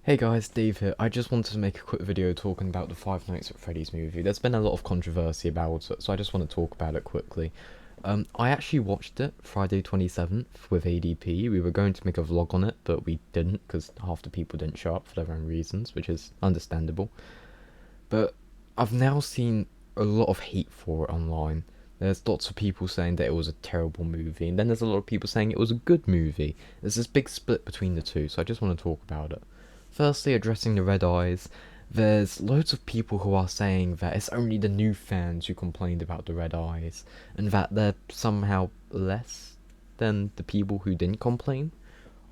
Hey guys, Dave here. I just wanted to make a quick video talking about the Five Nights at Freddy's movie. There's been a lot of controversy about it, so I just want to talk about it quickly. I actually watched it Friday 27th with ADP. We were going to make a vlog on it, but we didn't because half the people didn't show up for their own reasons, which is understandable. But I've now seen a lot of hate for it online. There's lots of people saying that it was a terrible movie, and then there's a lot of people saying it was a good movie. There's this big split between the two, so I just want to talk about it. Firstly, addressing the red eyes, there's loads of people who are saying that it's only the new fans who complained about the red eyes, and that they're somehow less than the people who didn't complain.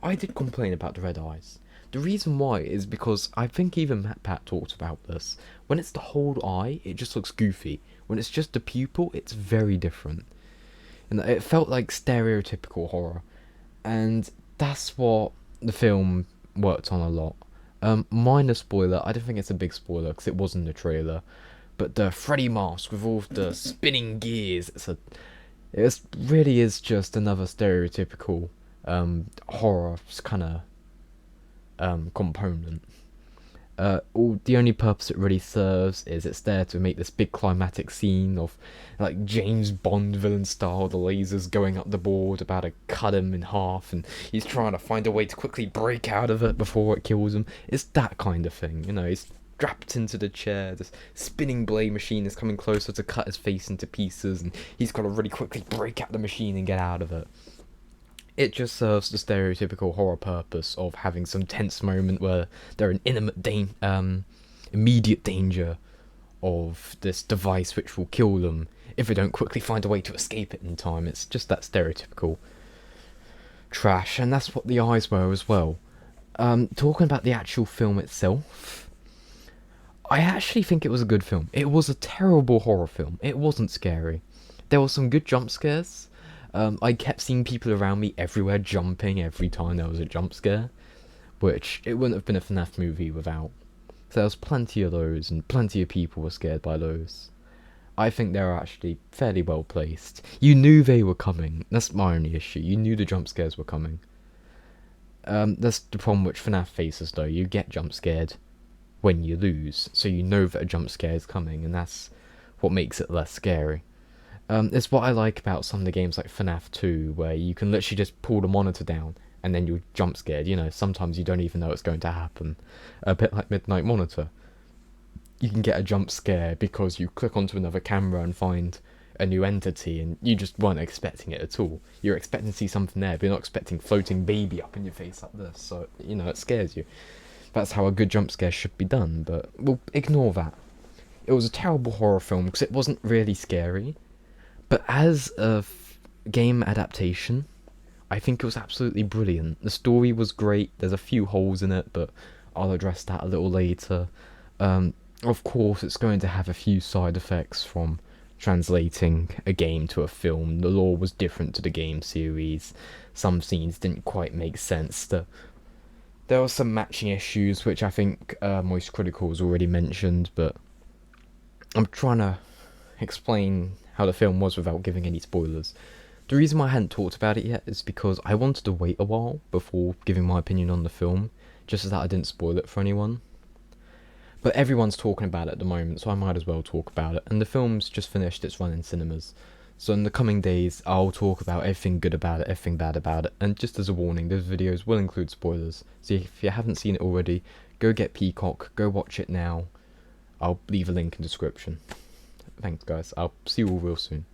I did complain about the red eyes. The reason why is because I think even Matt Pat talked about this. When it's the whole eye, it just looks goofy. When it's just the pupil, it's very different. And it felt like stereotypical horror. And that's what the film worked on a lot. Minor spoiler, I don't think it's a big spoiler because it was in the trailer. But the Freddy mask with all the spinning gears, it really is just another stereotypical horror kind of component. The only purpose it really serves is it's there to make this big climatic scene of like James Bond villain style, the lasers going up the board about to cut him in half, and he's trying to find a way to quickly break out of it before it kills him. It's that kind of thing, you know. He's strapped into the chair, this spinning blade machine is coming closer to cut his face into pieces, and he's got to really quickly break out the machine and get out of it. It just serves the stereotypical horror purpose of having some tense moment where they're in immediate danger of this device which will kill them if they don't quickly find a way to escape it in time. It's just that stereotypical trash, and that's what the eyes were as well. Talking about the actual film itself, I actually think it was a good film. It was a terrible horror film. It wasn't scary. There were some good jump scares. I kept seeing people around me everywhere jumping every time there was a jump scare, which it wouldn't have been a FNAF movie without. So there was plenty of those, and plenty of people were scared by those. I think they were actually fairly well placed. You knew they were coming. That's my only issue. You knew the jump scares were coming. That's the problem which FNAF faces though. You get jump scared when you lose, so you know that a jump scare is coming, and that's what makes it less scary. It's what I like about some of the games like FNAF 2, where you can literally just pull the monitor down and then you're jump scared. You know, sometimes you don't even know it's going to happen. A bit like Midnight Monitor. You can get a jump scare because you click onto another camera and find a new entity and you just weren't expecting it at all. You're expecting to see something there, but you're not expecting floating baby up in your face like this, so, you know, it scares you. That's how a good jump scare should be done, but we'll ignore that. It was a terrible horror film because it wasn't really scary. But as a game adaptation, I think it was absolutely brilliant. The story was great. There's a few holes in it, but I'll address that a little later. Of course, it's going to have a few side effects from translating a game to a film. The lore was different to the game series. Some scenes didn't quite make sense. There were some matching issues, which I think Moist Critical has already mentioned, but I'm trying to explain how the film was without giving any spoilers. The reason why I hadn't talked about it yet is because I wanted to wait a while before giving my opinion on the film, just so that I didn't spoil it for anyone. But everyone's talking about it at the moment, so I might as well talk about it. And the film's just finished its run in cinemas. So in the coming days, I'll talk about everything good about it, everything bad about it. And just as a warning, those videos will include spoilers. So if you haven't seen it already, go get Peacock, go watch it now. I'll leave a link in the description. Thanks guys, I'll see you all real soon.